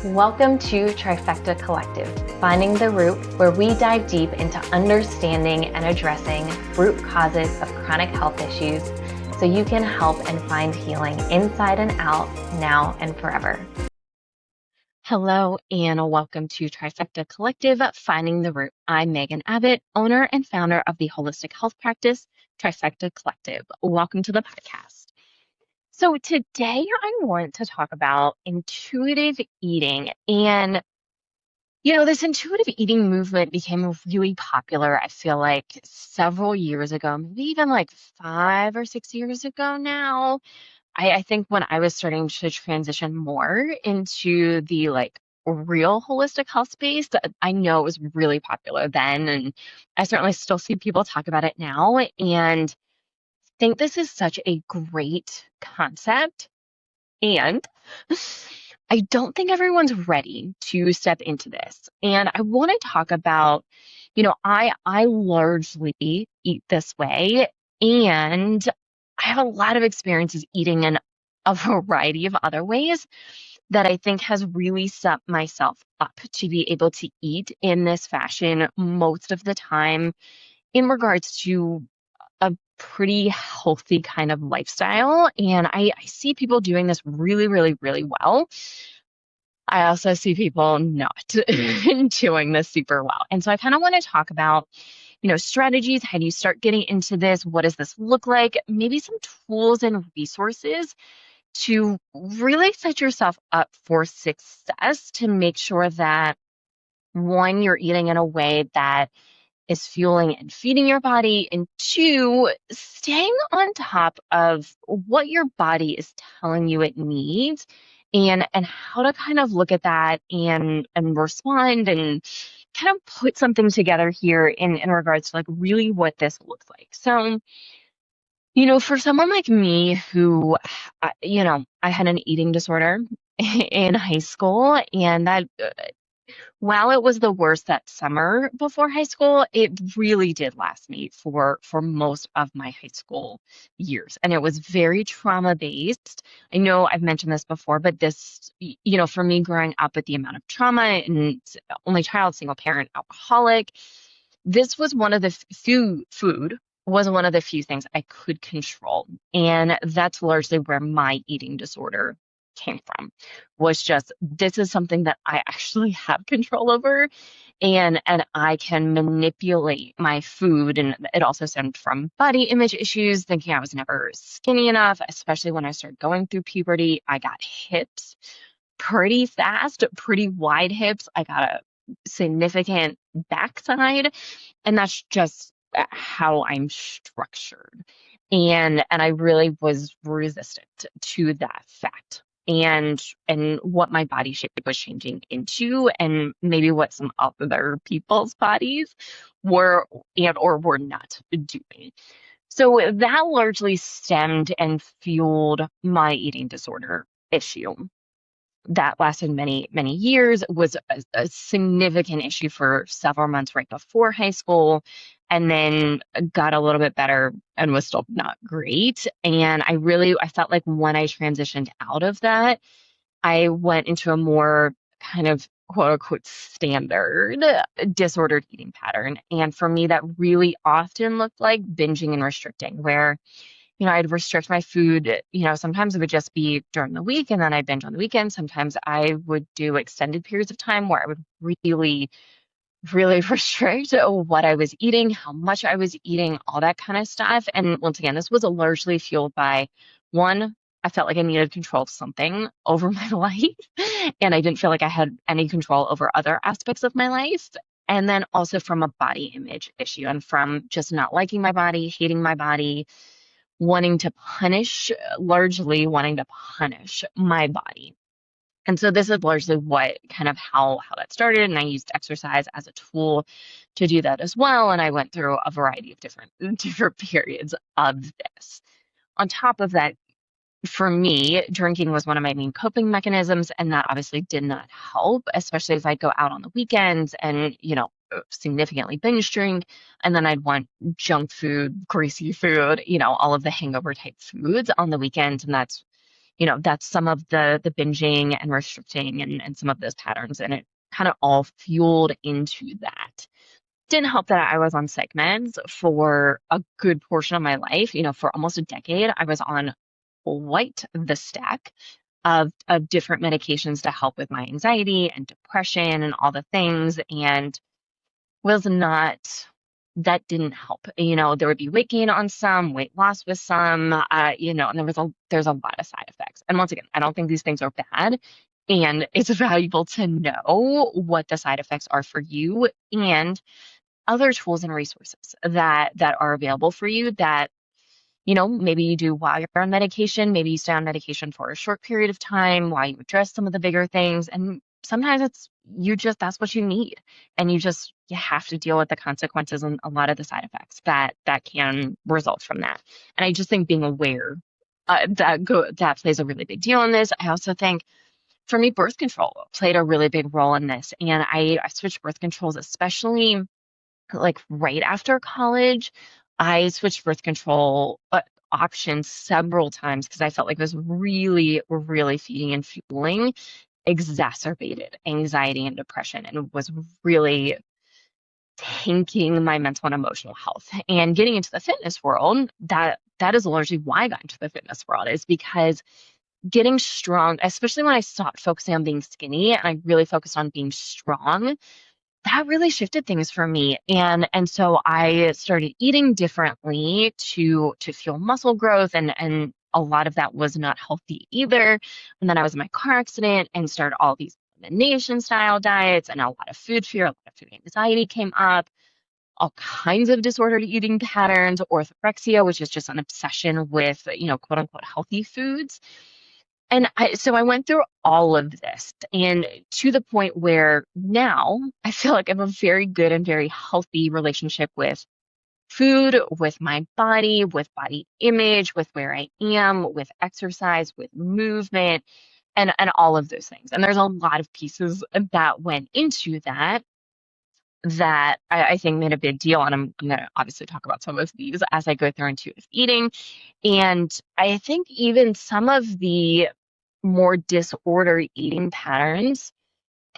Welcome to Trifecta Collective, finding the root, where we dive deep into understanding and addressing root causes of chronic health issues so you can help and find healing inside and out, now and forever. Hello, and welcome to Trifecta Collective, Finding the Root. I'm Megan Abbott, owner and founder of the holistic health practice, Trifecta Collective. Welcome to the podcast. So today I want to talk about intuitive eating. And, this intuitive eating movement became really popular, I feel like several years ago, maybe even like 5 or 6 years ago now. I think when I was starting to transition more into the real holistic health space, that I know it was really popular then. And I certainly still see people talk about it now. And think this is such a great concept. And I don't think everyone's ready to step into this. And I want to talk about, I largely eat this way, and I have a lot of experiences eating in a variety of other ways that I think has really set myself up to be able to eat in this fashion most of the time in regards to a pretty healthy kind of lifestyle. And I see people doing this really, really, really well. I also see people not doing this super well. And so I kind of want to talk about, strategies. How do you start getting into this? What does this look like? Maybe some tools and resources to really set yourself up for success, to make sure that one, you're eating in a way that is fueling and feeding your body, and two, staying on top of what your body is telling you it needs, and how to kind of look at that and respond and kind of put something together here in regards to really what this looks like. So, for someone like me who, I had an eating disorder in high school, and that while it was the worst that summer before high school, it really did last me for most of my high school years. And it was very trauma based. I know I've mentioned this before, but this, for me growing up with the amount of trauma and only child, single parent, alcoholic, this was one of the food was one of the few things I could control. And that's largely where my eating disorder came from, was just, this is something that I actually have control over, and I can manipulate my food. And it also stemmed from body image issues, thinking I was never skinny enough, especially when I started going through puberty. I got hips pretty fast, pretty wide hips. I got a significant backside, and that's just how I'm structured. And I really was resistant to that fact, and what my body shape was changing into, and maybe what some other people's bodies were and or were not doing. So that largely stemmed and fueled my eating disorder issue that lasted many, many years, was a significant issue for several months right before high school, and then got a little bit better and was still not great. And I felt like when I transitioned out of that, I went into a more kind of quote unquote standard disordered eating pattern. And for me, that really often looked like binging and restricting, where I'd restrict my food. Sometimes it would just be during the week and then I'd binge on the weekend. Sometimes I would do extended periods of time where I would really, really restrict what I was eating, how much I was eating, all that kind of stuff. And once again, this was largely fueled by, one, I felt like I needed control of something over my life, and I didn't feel like I had any control over other aspects of my life. And then also from a body image issue, and from just not liking my body, hating my body, largely wanting to punish my body. And so this is largely what kind of how that started. And I used exercise as a tool to do that as well. And I went through a variety of different periods of this. On top of that, for me, drinking was one of my main coping mechanisms, and that obviously did not help, especially if I'd go out on the weekends and, significantly binge drink, and then I'd want junk food, greasy food, all of the hangover type foods on the weekends. And that's, that's some of the binging and restricting and some of those patterns. And it kind of all fueled into that. Didn't help that I was on psych meds for a good portion of my life. For almost a decade, I was on quite the stack of different medications to help with my anxiety and depression and all the things. And was not, that didn't help. There would be weight gain on some, weight loss with some, and there's a lot of side effects. And once again, I don't think these things are bad. And it's valuable to know what the side effects are for you and other tools and resources that are available for you that maybe you do while you're on medication, maybe you stay on medication for a short period of time while you address some of the bigger things. And sometimes that's what you need. And you have to deal with the consequences and a lot of the side effects that can result from that. And I just think being aware that plays a really big deal in this. I also think for me, birth control played a really big role in this. And I switched birth controls, especially like right after college. I switched birth control options several times because I felt like it was really, really feeding and fueling exacerbated anxiety and depression and was really tanking my mental and emotional health. And getting into the fitness world, that is largely why I got into the fitness world, is because getting strong, especially when I stopped focusing on being skinny and I really focused on being strong, that really shifted things for me. And so I started eating differently to fuel muscle growth, and a lot of that was not healthy either. And then I was in my car accident and started all these elimination style diets, and a lot of food fear, a lot of food anxiety came up, all kinds of disordered eating patterns, orthorexia, which is just an obsession with, quote unquote healthy foods. So I went through all of this, and to the point where now I feel like I have a very good and very healthy relationship with food, with my body, with body image, with where I am, with exercise, with movement, and all of those things. And there's a lot of pieces that went into that I think made a big deal. And I'm going to obviously talk about some of these as I go through intuitive eating. And I think even some of the more disordered eating patterns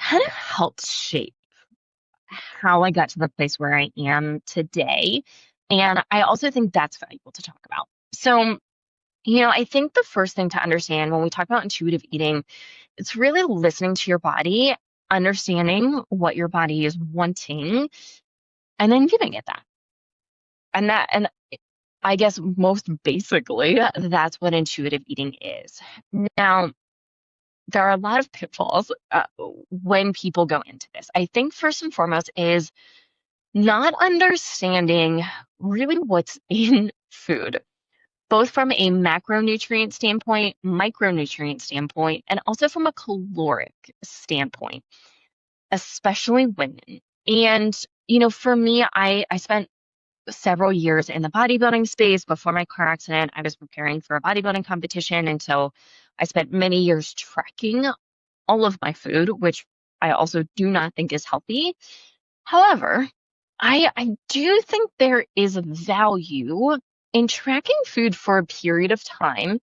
kind of helped shape how I got to the place where I am today. And I also think that's valuable to talk about. So, I think the first thing to understand when we talk about intuitive eating, it's really listening to your body, understanding what your body is wanting, and then giving it that. And I guess most basically, that's what intuitive eating is. Now, there are a lot of pitfalls when people go into this. I think first and foremost is not understanding really what's in food, both from a macronutrient standpoint, micronutrient standpoint, and also from a caloric standpoint, especially women. And, for me, I spent several years in the bodybuilding space. Before my car accident, I was preparing for a bodybuilding competition. And so I spent many years tracking all of my food, which I also do not think is healthy. However, I do think there is value in tracking food for a period of time.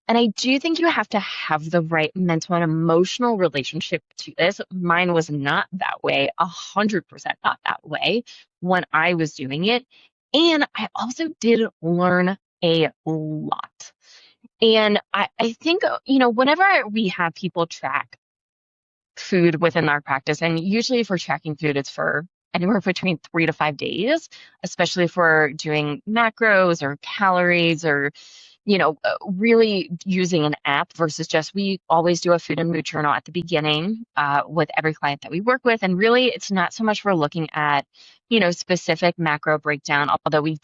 And I do think you have to have the right mental and emotional relationship to this. Mine was not that way, 100% not that way when I was doing it. And I also did learn a lot. And I think, whenever we have people track food within our practice, and usually if we're tracking food, it's for anywhere between 3 to 5 days, especially if we're doing macros or calories or really using an app versus just, we always do a food and mood journal at the beginning with every client that we work with. And really, it's not so much we're looking at, specific macro breakdown, although we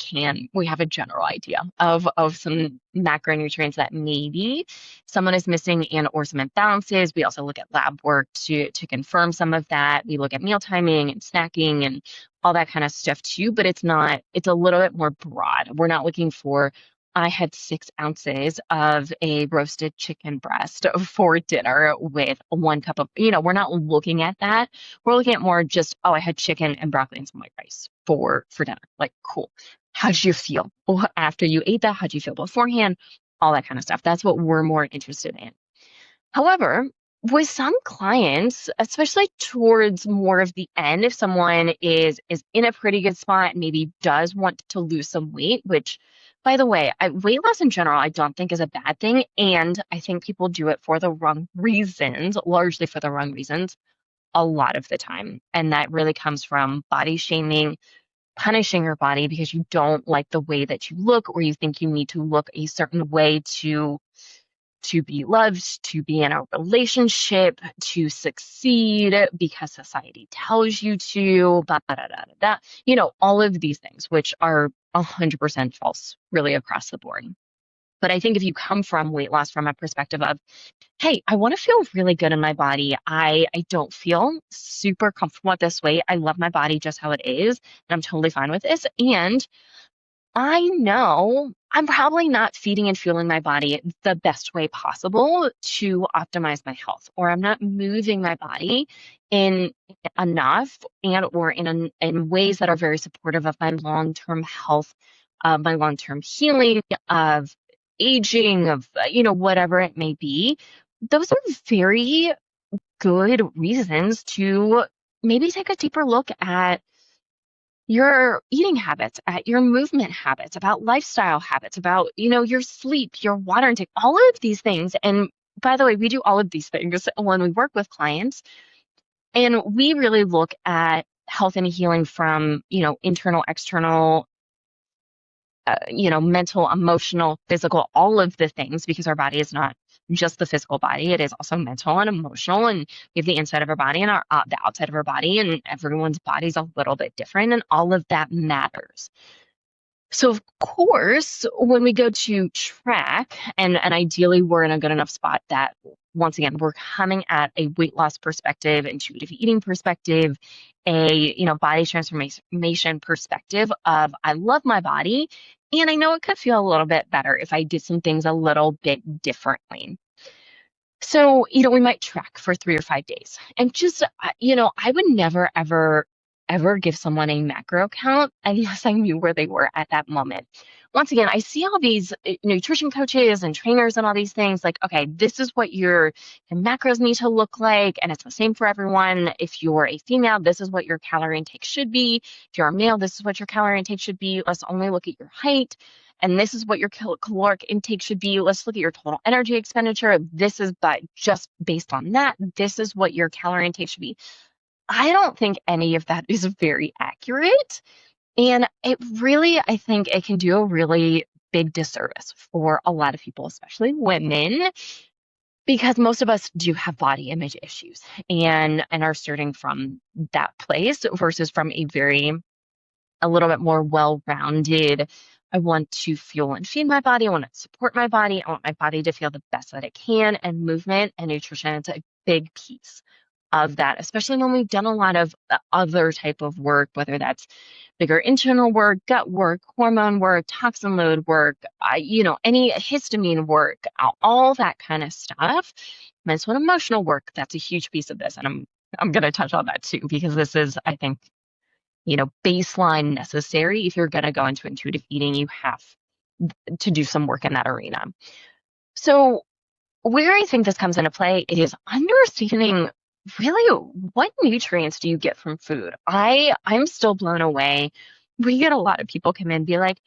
have a general idea of some macronutrients that maybe someone is missing and or some imbalances. We also look at lab work to confirm some of that. We look at meal timing and snacking and all that kind of stuff too, but it's a little bit more broad. We're not looking for, I had 6 ounces of a roasted chicken breast for dinner with 1 cup of, we're not looking at that. We're looking at more just, I had chicken and broccoli and some white rice for dinner. Like, cool. How did you feel after you ate that? How did you feel beforehand? all that kind of stuff. That's what we're more interested in. However, with some clients, especially towards more of the end, if someone is in a pretty good spot and maybe does want to lose some weight, which, by the way, weight loss in general, I don't think is a bad thing. And I think people do it for the wrong reasons, largely for the wrong reasons, a lot of the time. And that really comes from body shaming, punishing your body because you don't like the way that you look, or you think you need to look a certain way to be loved, to be in a relationship, to succeed because society tells you to, blah, blah, blah, blah, blah. You know, all of these things, which are 100% false, really across the board. But I think if you come from weight loss from a perspective of, hey, I want to feel really good in my body. I don't feel super comfortable at this weight. I love my body just how it is, and I'm totally fine with this. And I know I'm probably not feeding and fueling my body the best way possible to optimize my health, or I'm not moving my body in enough and or in ways that are very supportive of my long-term health, of my long-term healing, of aging, of whatever it may be. Those are very good reasons to maybe take a deeper look at your eating habits, at your movement habits, about lifestyle habits, about, your sleep, your water intake, all of these things. And by the way, we do all of these things when we work with clients. And we really look at health and healing from, internal, external, mental, emotional, physical, all of the things, because our body is not just the physical body. It is also mental and emotional. And we have the inside of our body and the outside of our body, and everyone's body is a little bit different, and all of that matters. So of course, when we go to track, and ideally we're in a good enough spot that, once again, we're coming at a weight loss perspective, intuitive eating perspective, a body transformation perspective of, I love my body, and I know it could feel a little bit better if I did some things a little bit differently. So, we might track for 3 or 5 days, and just, I would never, ever give someone a macro count unless I knew where they were at that moment. Once again, I see all these nutrition coaches and trainers and all these things like, okay, this is what your macros need to look like, and it's the same for everyone. If you're a female, this is what your calorie intake should be. If you're a male, this is what your calorie intake should be. Let's only look at your height, and this is what your caloric intake should be. Let's look at your total energy expenditure. This is, but just based on that, this is what your calorie intake should be. I don't think any of that is very accurate. And it really, I think it can do a really big disservice for a lot of people, especially women, because most of us do have body image issues and are starting from that place versus from a little bit more well-rounded. I want to fuel and feed my body. I want to support my body. I want my body to feel the best that it can. And movement and nutrition, it's a big piece of that, especially when we've done a lot of other type of work, whether that's bigger internal work, gut work, hormone work, toxin load work, any histamine work, all that kind of stuff. Mental and emotional work, that's a huge piece of this. And I'm going to touch on that too, because this is, I think, baseline necessary. If you're going to go into intuitive eating, you have to do some work in that arena. So where I think this comes into play is understanding really what nutrients do you get from food. I'm still blown away. We get a lot of people come in and be like,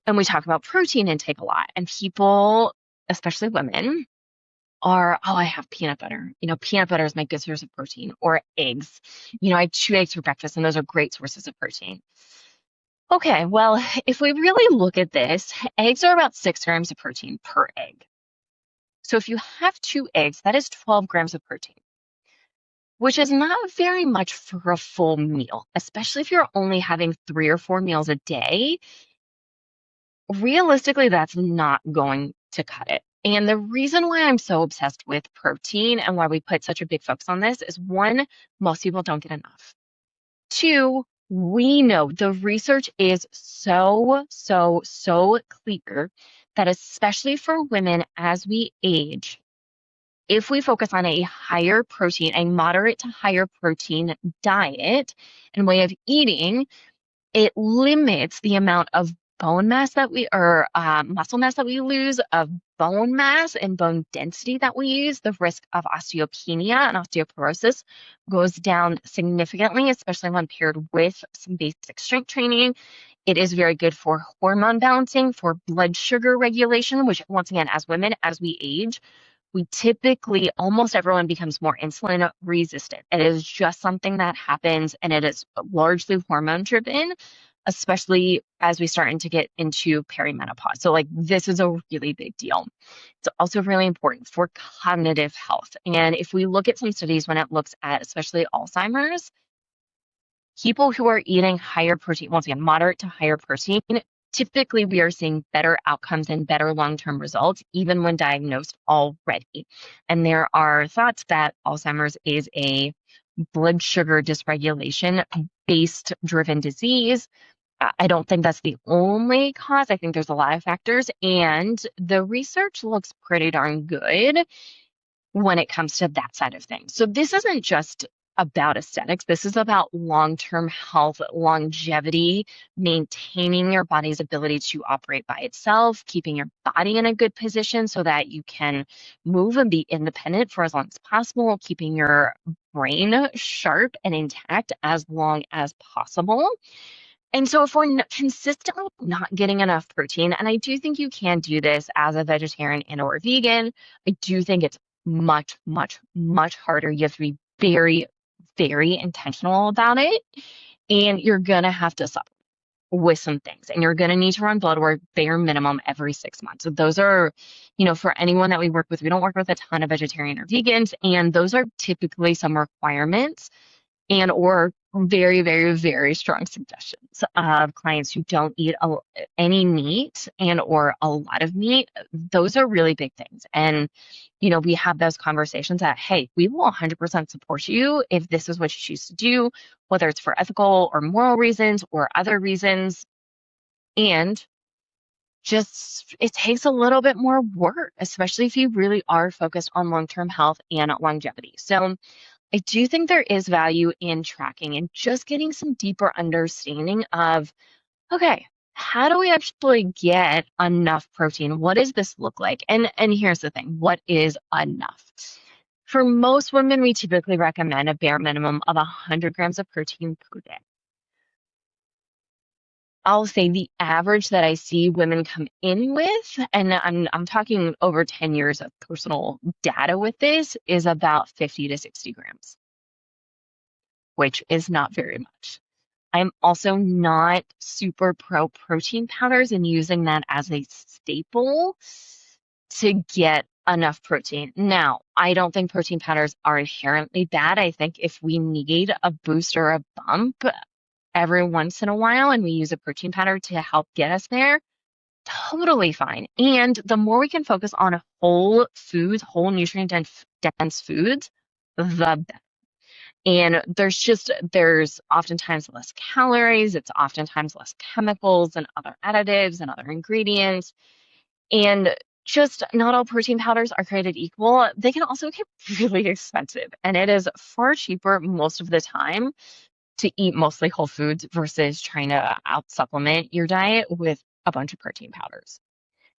and we talk about protein intake a lot, and people, especially women, are, oh, I have peanut butter. Peanut butter is my good source of protein, or eggs. I have 2 eggs for breakfast, and those are great sources of protein. Okay, well, if we really look at this, eggs are about 6 grams of protein per egg. So if you have 2 eggs, that is 12 grams of protein, which is not very much for a full meal, especially if you're only having 3 or 4 meals a day. Realistically, that's not going to cut it. And the reason why I'm so obsessed with protein and why we put such a big focus on this is, 1, most people don't get enough. 2, we know the research is so clear that, especially for women as we age, if we focus on a higher protein, a moderate to higher protein diet and way of eating, it limits the amount of bone mass that we or muscle mass that we lose, of bone mass and bone density that we use, the risk of osteopenia and osteoporosis goes down significantly, especially when paired with some basic strength training. It is very good for hormone balancing, for blood sugar regulation, which once again, as women, as we age, we typically, almost everyone becomes more insulin resistant. It is just something that happens, and it is largely hormone driven, especially as we start to get into perimenopause. So, like, this is a really big deal. It's also really important for cognitive health. And if we look at some studies when it looks at especially Alzheimer's, people who are eating higher protein, once again, moderate to higher protein, typically we are seeing better outcomes and better long-term results, even when diagnosed already. And there are thoughts that Alzheimer's is a blood sugar dysregulation based driven disease. I don't think that's the only cause. I think there's a lot of factors, and the research looks pretty darn good when it comes to that side of things. So this isn't just about aesthetics. This is about long-term health, longevity, maintaining your body's ability to operate by itself, keeping your body in a good position so that you can move and be independent for as long as possible, keeping your brain sharp and intact as long as possible. And so if we're consistently not getting enough protein, and I do think you can do this as a vegetarian and or vegan, I do think it's much, much, much harder. You have to be very, very intentional about it. And you're going to have to supplement with some things. And you're going to need to run blood work bare minimum every 6 months. So those are, for anyone that we work with, we don't work with a ton of vegetarian or vegans. And those are typically some requirements and or very, very, very strong suggestions of clients who don't eat any meat and or a lot of meat. Those are really big things. And, we have those conversations that, hey, we will 100% support you if this is what you choose to do, whether it's for ethical or moral reasons or other reasons. And just it takes a little bit more work, especially if you really are focused on long-term health and longevity. So I do think there is value in tracking and just getting some deeper understanding of, okay, how do we actually get enough protein? What does this look like? And here's the thing, what is enough? For most women, we typically recommend a bare minimum of 100 grams of protein per day. I'll say the average that I see women come in with, and I'm talking over 10 years of personal data with this, is about 50 to 60 grams, which is not very much. I'm also not super pro protein powders and using that as a staple to get enough protein. Now, I don't think protein powders are inherently bad. I think if we need a boost or a bump every once in a while and we use a protein powder to help get us there, totally fine. And the more we can focus on whole foods, whole nutrient dense foods, the better. And there's oftentimes less calories, it's oftentimes less chemicals and other additives and other ingredients. And just not all protein powders are created equal. They can also get really expensive. And it is far cheaper most of the time to eat mostly whole foods versus trying to out supplement your diet with a bunch of protein powders.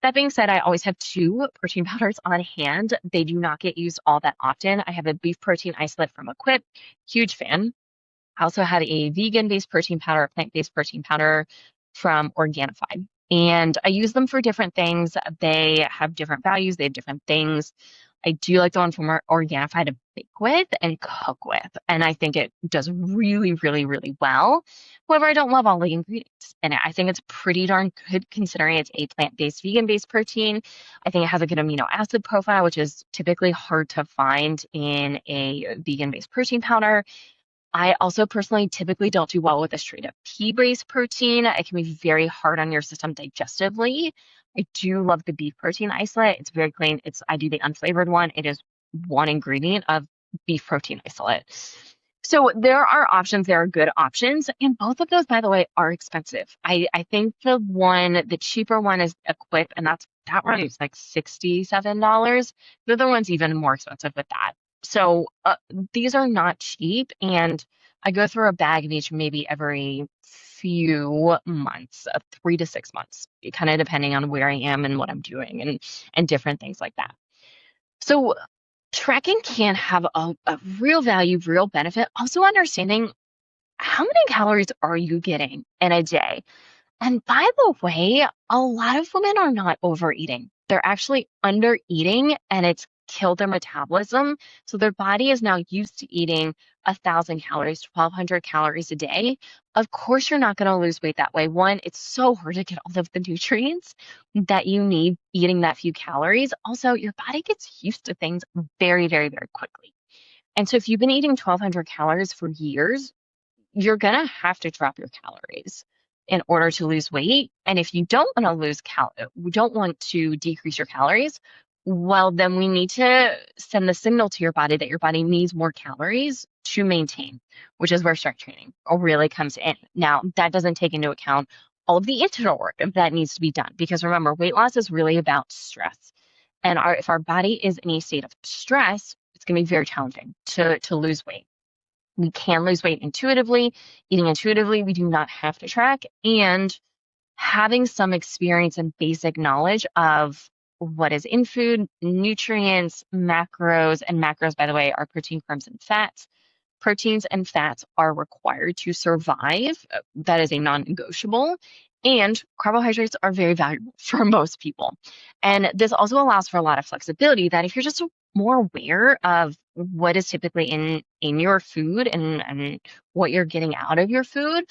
That being said, I always have 2 protein powders on hand. They do not get used all that often. I have a beef protein isolate from Equip, huge fan. I also have a vegan-based protein powder, a plant-based protein powder from Organifi. And I use them for different things. They have different values. They have different things. I do like the one from Organifi to bake with and cook with. And I think it does really, really, really well. However, I don't love all the ingredients. And I think it's pretty darn good considering it's a plant-based, vegan-based protein. I think it has a good amino acid profile, which is typically hard to find in a vegan-based protein powder. I also personally typically don't do well with a straight up pea-based protein. It can be very hard on your system digestively. I do love the beef protein isolate. It's very clean. I do the unflavored one. It is one ingredient of beef protein isolate. So there are options, there are good options, and both of those, by the way, are expensive. I think the cheaper one is Equip, and that runs like $67. The other one's even more expensive with that. So these are not cheap, and I go through a bag of each maybe every few months, 3 to 6 months, kind of depending on where I am and what I'm doing and different things like that. So tracking can have a real value, real benefit. Also understanding how many calories are you getting in a day? And by the way, a lot of women are not overeating. They're actually under eating and it's killed their metabolism. So their body is now used to eating 1,000 calories, 1,200 calories a day. Of course, you're not going to lose weight that way. One, it's so hard to get all of the nutrients that you need eating that few calories. Also, your body gets used to things very, very, very quickly. And so if you've been eating 1,200 calories for years, you're going to have to drop your calories in order to lose weight. And if you don't want to we don't want to decrease your calories, well, then we need to send the signal to your body that your body needs more calories to maintain, which is where strength training really comes in. Now, that doesn't take into account all of the internal work that needs to be done, because remember, weight loss is really about stress. And if our body is in a state of stress, it's going to be very challenging to lose weight. We can lose weight intuitively. Eating intuitively, we do not have to track. And having some experience and basic knowledge of what is in food, nutrients, macros, and macros, by the way, are protein, carbs, and fats. Proteins and fats are required to survive. That is a non-negotiable. And carbohydrates are very valuable for most people. And this also allows for a lot of flexibility that if you're just more aware of what is typically in your food and what you're getting out of your food,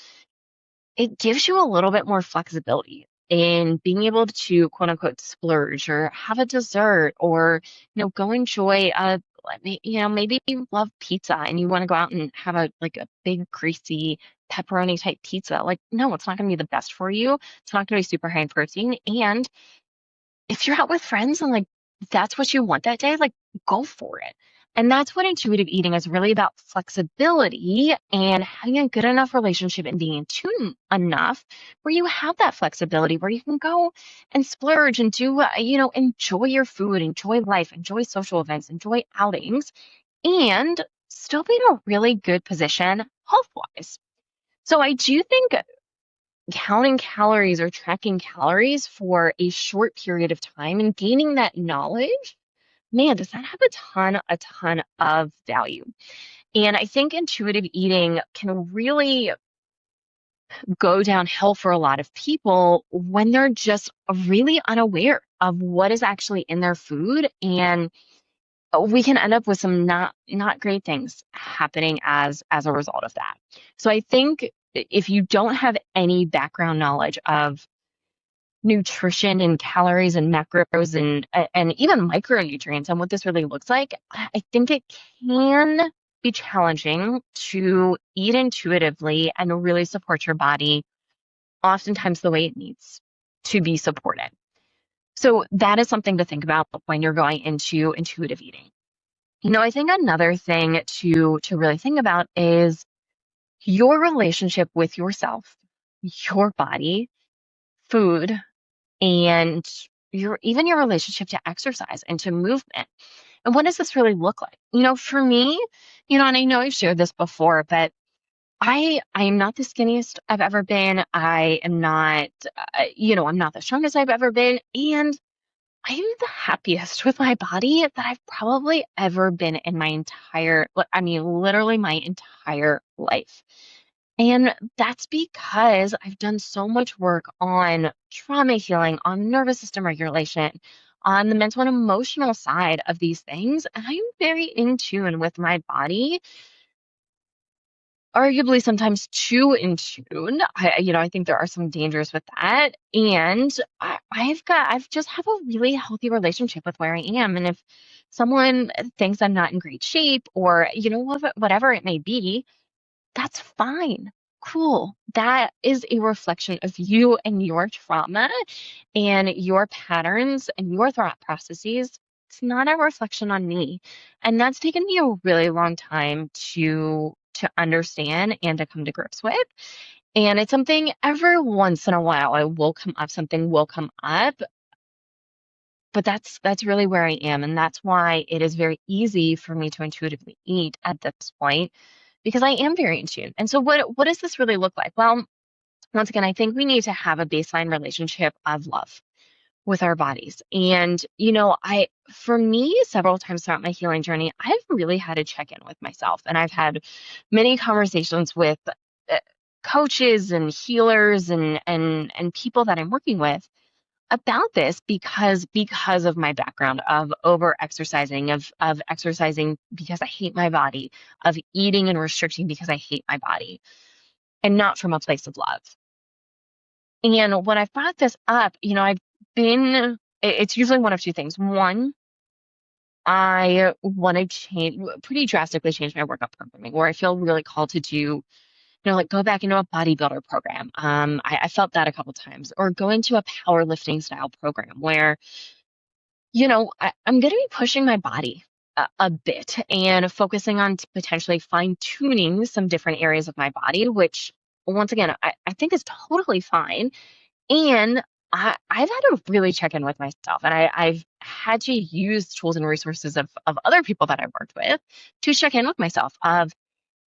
it gives you a little bit more flexibility in being able to quote unquote splurge or have a dessert or go enjoy maybe you love pizza and you want to go out and have a big greasy pepperoni type pizza. Like, no, it's not going to be the best for you. It's not going to be super high in protein. And if you're out with friends and that's what you want that day, go for it. And that's what intuitive eating is really about: flexibility and having a good enough relationship and being in tune enough where you have that flexibility, where you can go and splurge and do, enjoy your food, enjoy life, enjoy social events, enjoy outings, and still be in a really good position health-wise. So I do think counting calories or tracking calories for a short period of time and gaining that knowledge, man, does that have a ton of value. And I think intuitive eating can really go downhill for a lot of people when they're just really unaware of what is actually in their food. And we can end up with some not great things happening as a result of that. So I think if you don't have any background knowledge of nutrition and calories and macros and even micronutrients and what this really looks like, I think it can be challenging to eat intuitively and really support your body oftentimes the way it needs to be supported. So that is something to think about when you're going into intuitive eating. I think another thing to really think about is your relationship with yourself, your body, food, and even your relationship to exercise and to movement. And what does this really look like? For me, and I know I've shared this before, but I am not the skinniest I've ever been. I am not, I'm not the strongest I've ever been. And I'm the happiest with my body that I've probably ever been in my literally my entire life. And that's because I've done so much work on trauma healing, on nervous system regulation, on the mental and emotional side of these things. And I'm very in tune with my body, arguably sometimes too in tune. I think there are some dangers with that. And I've just have a really healthy relationship with where I am. And if someone thinks I'm not in great shape or, whatever it may be, that's fine. Cool. That is a reflection of you and your trauma and your patterns and your thought processes. It's not a reflection on me. And that's taken me a really long time to understand and to come to grips with. And it's something every once in a while something will come up, but that's really where I am. And that's why it is very easy for me to intuitively eat at this point, because I am very in tune. And so what does this really look like? Well, once again, I think we need to have a baseline relationship of love with our bodies. And, for me, several times throughout my healing journey, I've really had to check in with myself. And I've had many conversations with coaches and healers and people that I'm working with about this because of my background of over exercising, of exercising because I hate my body, of eating and restricting because I hate my body, and not from a place of love. And when I've brought this up, I've been, it's usually one of two things. One, I want to pretty drastically change my workout programming, where I feel really called to do, like go back into a bodybuilder program. I felt that a couple times, or go into a powerlifting style program where, I'm going to be pushing my body a bit and focusing on potentially fine tuning some different areas of my body, which once again, I think is totally fine. And I've had to really check in with myself, and I've had to use tools and resources of other people that I've worked with to check in with myself of,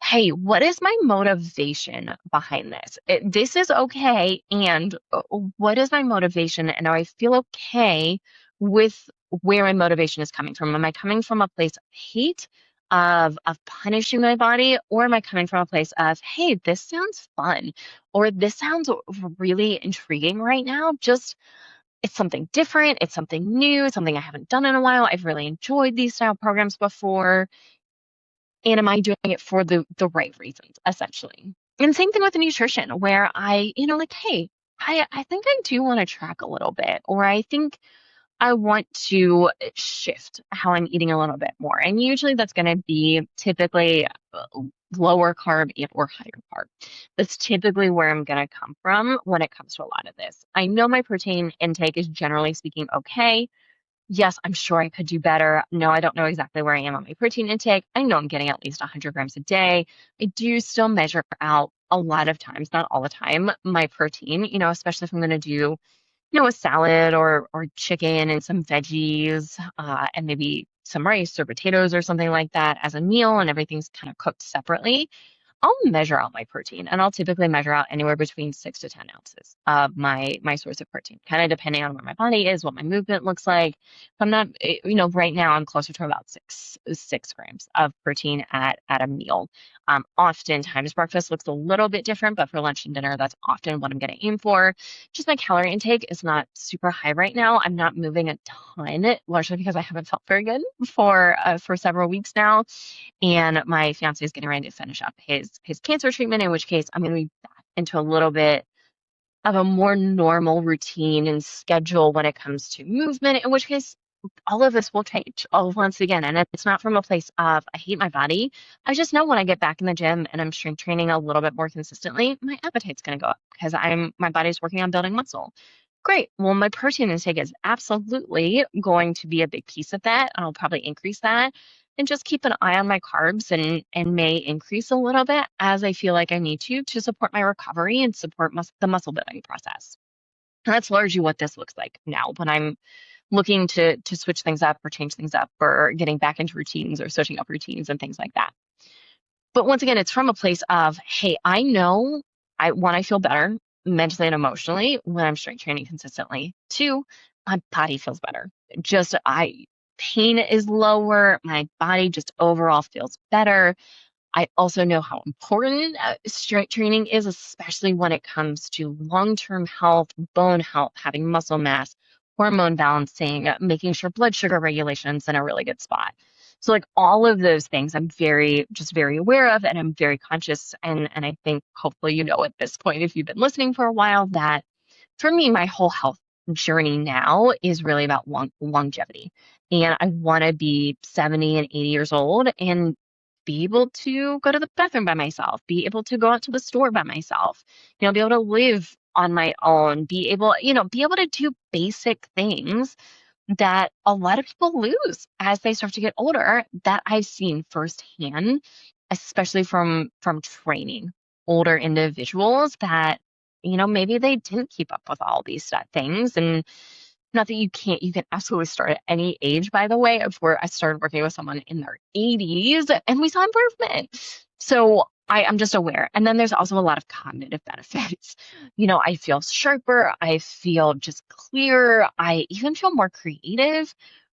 hey, what is my motivation behind this? This is okay. And what is my motivation? And do I feel okay with where my motivation is coming from? Am I coming from a place of hate, of punishing my body? Or am I coming from a place of, hey, this sounds fun, or this sounds really intriguing right now? Just, it's something different. It's something new, it's something I haven't done in a while. I've really enjoyed these style programs before. And am I doing it for the right reasons, essentially? And same thing with the nutrition, where I, like, hey, I think I do want to track a little bit, or I think I want to shift how I'm eating a little bit more. And usually that's going to be typically lower carb and or higher carb. That's typically where I'm going to come from when it comes to a lot of this. I know my protein intake is generally speaking okay. Yes, I'm sure I could do better. No, I don't know exactly where I am on my protein intake. I know I'm getting at least 100 grams a day. I do still measure out a lot of times, not all the time, my protein, especially if I'm going to do, a salad or chicken and some veggies, and maybe some rice or potatoes or something like that as a meal, and everything's kind of cooked separately. I'll measure out my protein, and I'll typically measure out anywhere between 6 to 10 ounces of my source of protein, kind of depending on where my body is, what my movement looks like. If I'm not, right now I'm closer to about 6 grams of protein at a meal. Oftentimes breakfast looks a little bit different, but for lunch and dinner, that's often what I'm going to aim for. Just my calorie intake is not super high right now. I'm not moving a ton, largely because I haven't felt very good for several weeks now. And my fiance is getting ready to finish up his cancer treatment, in which case I'm going to be back into a little bit of a more normal routine and schedule when it comes to movement, in which case all of this will change all once again. And it's not from a place of I hate my body. I just know when I get back in the gym and I'm strength training a little bit more consistently, my appetite's going to go up because my body's working on building muscle. Great. Well, my protein intake is absolutely going to be a big piece of that. I'll probably increase that, and just keep an eye on my carbs, and may increase a little bit as I feel like I need to support my recovery and support the muscle building process. And that's largely what this looks like now when I'm looking to switch things up or change things up, or getting back into routines or switching up routines and things like that. But once again, it's from a place of, hey, I know I feel better mentally and emotionally when I'm strength training consistently. Two, my body feels better. Just pain is lower. My body just overall feels better. I also know how important strength training is, especially when it comes to long-term health, bone health, having muscle mass, hormone balancing, making sure blood sugar regulation's in a really good spot. So like all of those things I'm very aware of, and I'm very conscious. And I think hopefully at this point, if you've been listening for a while, that for me, my whole health journey now is really about longevity. And I want to be 70 and 80 years old and be able to go to the bathroom by myself, be able to go out to the store by myself, be able to live on my own, be able to do basic things that a lot of people lose as they start to get older, that I've seen firsthand, especially from training older individuals that, maybe they didn't keep up with all these things. And not that you can absolutely start at any age, by the way. I started working with someone in their 80s and we saw improvement. So I'm just aware. And then there's also a lot of cognitive benefits. I feel sharper, I feel just clearer, I even feel more creative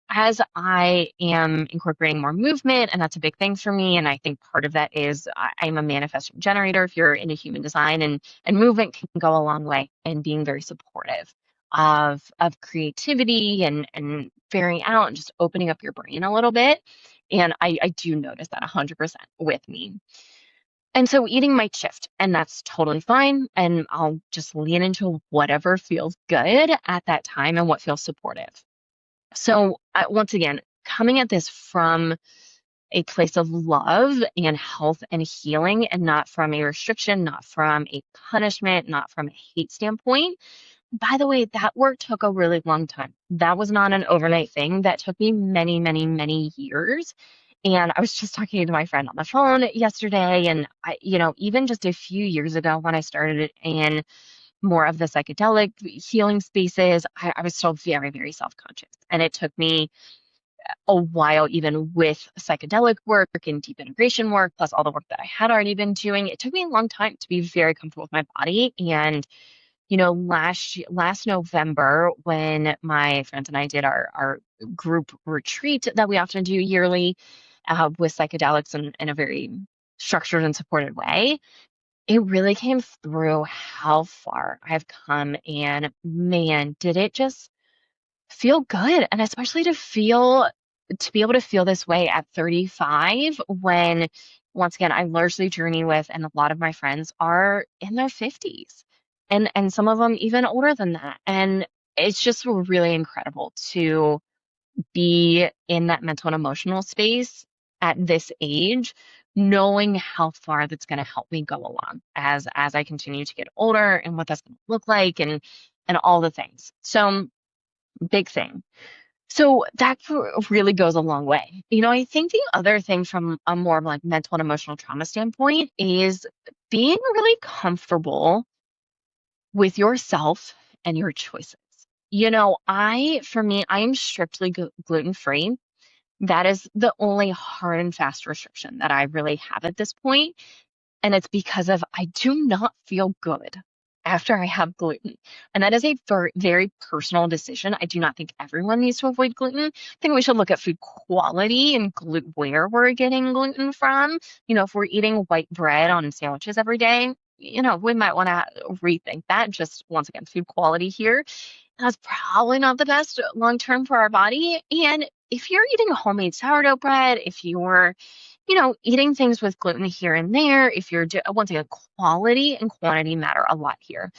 as I am incorporating more movement, and that's a big thing for me. And I think part of that is I'm a manifesting generator if you're into human design, and movement can go a long way in being very supportive of creativity and figuring out and just opening up your brain a little bit. And I do notice that 100% with me. And so eating might shift, and that's totally fine. And I'll just lean into whatever feels good at that time and what feels supportive. So, once again, coming at this from a place of love and health and healing, and not from a restriction, not from a punishment, not from a hate standpoint. By the way, that work took a really long time. That was not an overnight thing. That took me many, many, many years. And I was just talking to my friend on the phone yesterday, and even just a few years ago when I started it in more of the psychedelic healing spaces, I was still very, very self-conscious. And it took me a while, even with psychedelic work and deep integration work, plus all the work that I had already been doing. It took me a long time to be very comfortable with my body. And, last November, when my friends and I did our group retreat that we often do yearly with psychedelics in a very structured and supported way, it really came through how far I've come. And man, did it just feel good. And especially to be able to feel this way at 35 when, once again, I largely journey with, and a lot of my friends are in their 50s, and some of them even older than that. And it's just really incredible to be in that mental and emotional space at this age, knowing how far that's going to help me go along as I continue to get older, and what that's going to look like, and all the things. So, big thing. So that really goes a long way. I think the other thing from a more like mental and emotional trauma standpoint is being really comfortable with yourself and your choices. For me, I am strictly gluten free. That is the only hard and fast restriction that I really have at this point. And it's because of I do not feel good after I have gluten. And that is a very personal decision. I do not think everyone needs to avoid gluten. I think we should look at food quality and where we're getting gluten from. If we're eating white bread on sandwiches every day, we might want to rethink that. Just once again, food quality here. That's probably not the best long term for our body. And if you're eating homemade sourdough bread, if you're eating things with gluten here and there, if you're, once again, quality and quantity matter a lot here.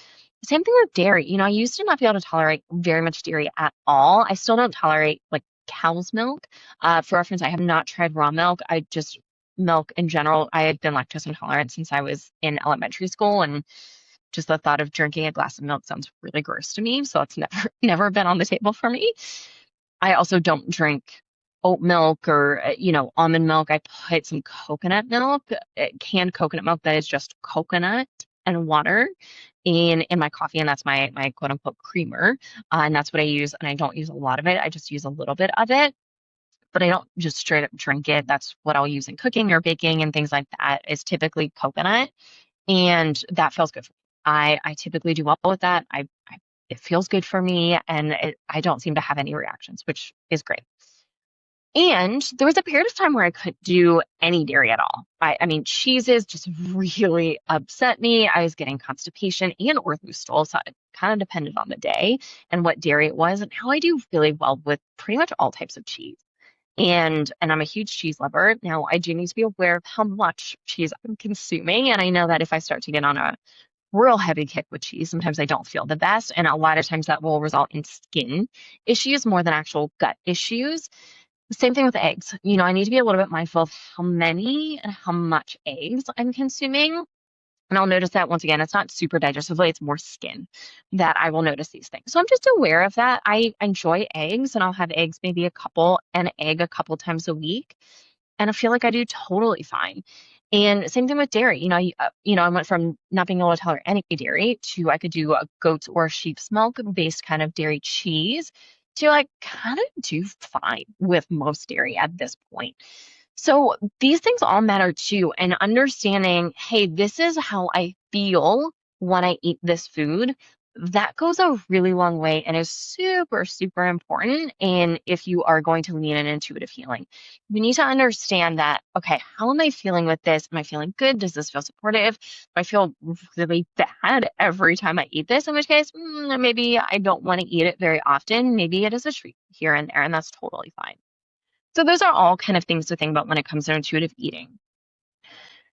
Same thing with dairy. I used to not be able to tolerate very much dairy at all. I still don't tolerate like cow's milk. For reference, I have not tried raw milk. I just milk in general. I had been lactose intolerant since I was in elementary school, and just the thought of drinking a glass of milk sounds really gross to me. So it's never, never been on the table for me. I also don't drink oat milk or, almond milk. I put some coconut milk, canned coconut milk that is just coconut and water in my coffee. And that's my quote unquote creamer. And that's what I use. And I don't use a lot of it. I just use a little bit of it, but I don't just straight up drink it. That's what I'll use in cooking or baking and things like that, is typically coconut. And that feels good for me. I typically do well with that. It feels good for me, and I don't seem to have any reactions, which is great. And there was a period of time where I couldn't do any dairy at all. I mean, cheeses just really upset me. I was getting constipation and ortho stool, so it kind of depended on the day and what dairy it was. And now I do really well with pretty much all types of cheese. And I'm a huge cheese lover. Now, I do need to be aware of how much cheese I'm consuming. And I know that if I start to get on a real heavy kick with cheese, sometimes I don't feel the best. And a lot of times that will result in skin issues more than actual gut issues. Same thing with eggs. I need to be a little bit mindful of how many and how much eggs I'm consuming. And I'll notice that, once again, it's not super digestively, it's more skin that I will notice these things. So I'm just aware of that. I enjoy eggs, and I'll have eggs, maybe an egg a couple times a week. And I feel like I do totally fine. And same thing with dairy. I went from not being able to tolerate any dairy to I could do a goat's or sheep's milk based kind of dairy cheese to I kind of do fine with most dairy at this point. So these things all matter too. And understanding, hey, this is how I feel when I eat this food, that goes a really long way and is super, super important. And if you are going to lean in intuitive healing, you need to understand that, okay, how am I feeling with this? Am I feeling good? Does this feel supportive? Do I feel really bad every time I eat this? In which case, maybe I don't want to eat it very often. Maybe it is a treat here and there, and that's totally fine. So those are all kind of things to think about when it comes to intuitive eating.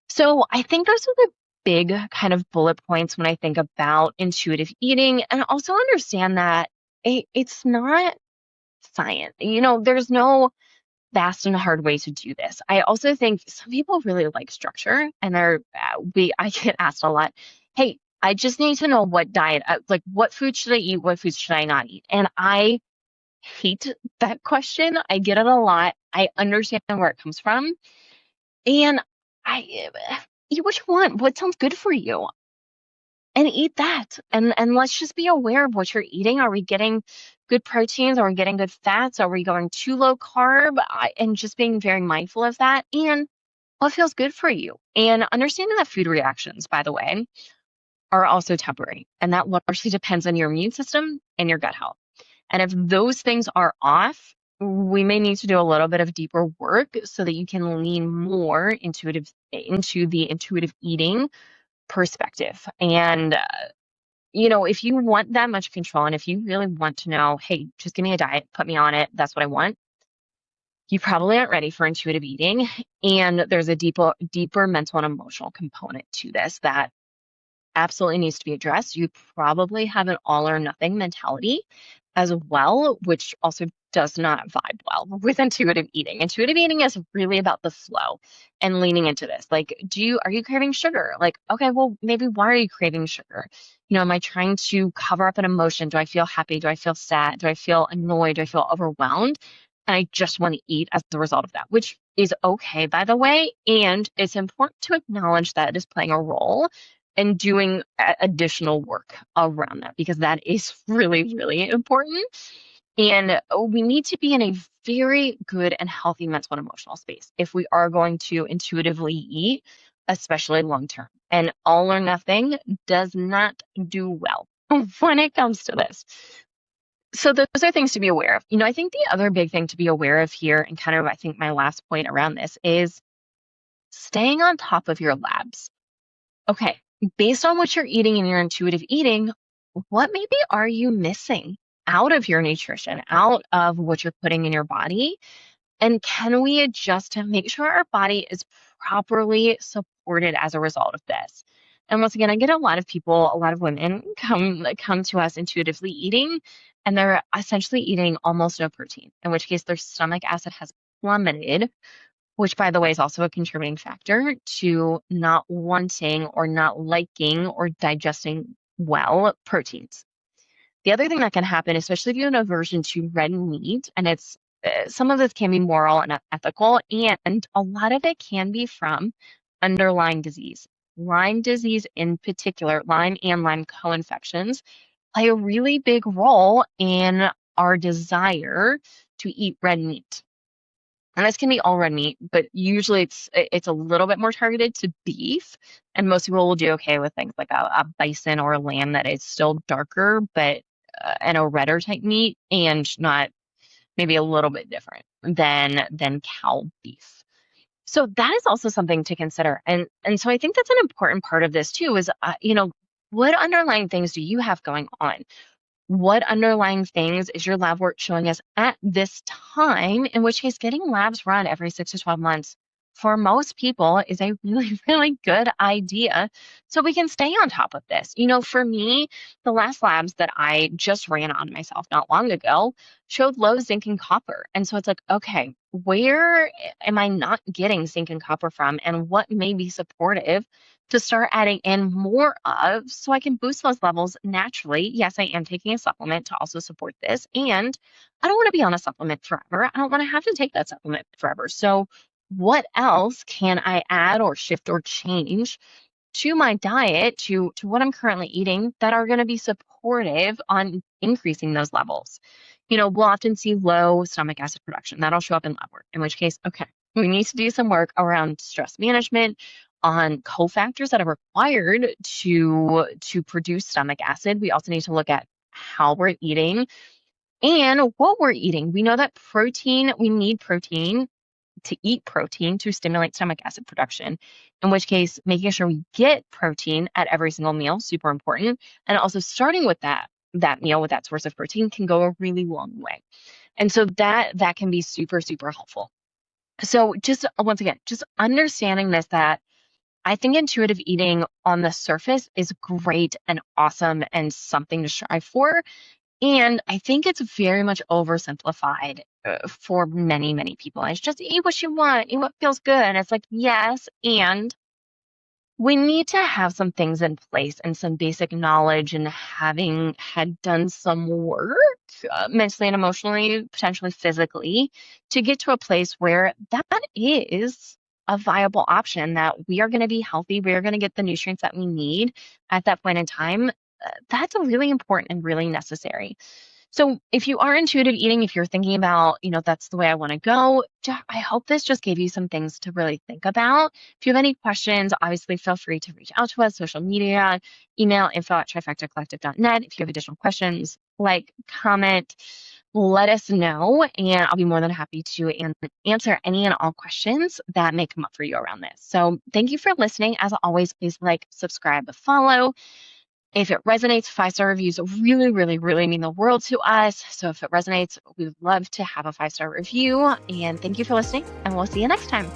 So I think those are the big kind of bullet points when I think about intuitive eating, and also understand that it's not science. There's no fast and hard way to do this. I also think some people really like structure, and I get asked a lot, "Hey, I just need to know what diet, like what food should I eat, what foods should I not eat?" And I hate that question. I get it a lot. I understand where it comes from. And I eat what you want, what sounds good for you, and eat that. And let's just be aware of what you're eating. Are we getting good proteins? Are we getting good fats? Are we going too low carb? And just being very mindful of that. And what feels good for you. And understanding that food reactions, by the way, are also temporary. And that largely depends on your immune system and your gut health. And if those things are off, we may need to do a little bit of deeper work so that you can lean more into the intuitive eating perspective. And if you want that much control, and if you really want to know, hey, just give me a diet, put me on it, that's what I want, you probably aren't ready for intuitive eating. And there's a deeper mental and emotional component to this that absolutely needs to be addressed. You probably have an all or nothing mentality as well, which also does not vibe well with intuitive eating. Intuitive eating is really about the flow and leaning into this. Like, are you craving sugar? Like, okay, well, maybe why are you craving sugar? Am I trying to cover up an emotion? Do I feel happy? Do I feel sad? Do I feel annoyed? Do I feel overwhelmed? And I just want to eat as the result of that, which is okay, by the way. And it's important to acknowledge that it is playing a role and doing additional work around that, because that is really, really important. And we need to be in a very good and healthy mental and emotional space if we are going to intuitively eat, especially long term. And all or nothing does not do well when it comes to this. So those are things to be aware of. I think the other big thing to be aware of here, and kind of I think my last point around this, is staying on top of your labs. Okay, based on what you're eating and your intuitive eating, what maybe are you missing out of your nutrition, out of what you're putting in your body? And can we adjust to make sure our body is properly supported as a result of this? And once again, I get a lot of women come to us intuitively eating, and they're essentially eating almost no protein, in which case their stomach acid has plummeted, which, by the way, is also a contributing factor to not wanting or not liking or digesting well proteins. The other thing that can happen, especially if you have an aversion to red meat, and it's some of this can be moral and ethical, and a lot of it can be from underlying disease. Lyme disease in particular, Lyme and Lyme co-infections play a really big role in our desire to eat red meat. And this can be all red meat, but usually it's a little bit more targeted to beef. And most people will do okay with things like a bison or a lamb that is still darker, but and a redder type meat, and not maybe a little bit different than cow beef. So that is also something to consider. And so I think that's an important part of this too, is what underlying things do you have going on? What underlying things is your lab work showing us at this time? In which case, getting labs run every 6 to 12 months for most people is a really, really good idea, so we can stay on top of this. For me, the last labs that I just ran on myself not long ago showed low zinc and copper. And so it's like, okay, where am I not getting zinc and copper from, and what may be supportive to start adding in more of, so I can boost those levels naturally? Yes, I am taking a supplement to also support this. And I don't want to be on a supplement forever. I don't want to have to take that supplement forever. So what else can I add or shift or change to my diet, to what I'm currently eating, that are going to be supportive on increasing those levels? We'll often see low stomach acid production. That'll show up in lab work, in which case, okay, We need to do some work around stress management, on cofactors that are required to produce stomach acid. We also need to look at how we're eating and what we're eating. We know that we need protein to eat protein to stimulate stomach acid production, in which case making sure we get protein at every single meal, super important. And also starting with that meal with that source of protein can go a really long way. And so that can be super, super helpful. So just once again, just understanding this, that I think intuitive eating on the surface is great and awesome and something to strive for. And I think it's very much oversimplified for many, many people. It's just eat what you want, eat what feels good. And it's like, yes, and we need to have some things in place and some basic knowledge, and having had done some work mentally and emotionally, potentially physically, to get to a place where that is a viable option, that we are going to be healthy, we are going to get the nutrients that we need at that point in time. That's really important and really necessary. So if you are intuitive eating, if you're thinking about, that's the way I want to go, I hope this just gave you some things to really think about. If you have any questions, obviously feel free to reach out to us, social media, email info@trifectacollective.net. If you have additional questions, comment, let us know, and I'll be more than happy to answer any and all questions that may come up for you around this. So thank you for listening. As always, please subscribe, follow. If it resonates, 5-star reviews really, really, really mean the world to us. So if it resonates, we would love to have a 5-star review. And thank you for listening, and we'll see you next time.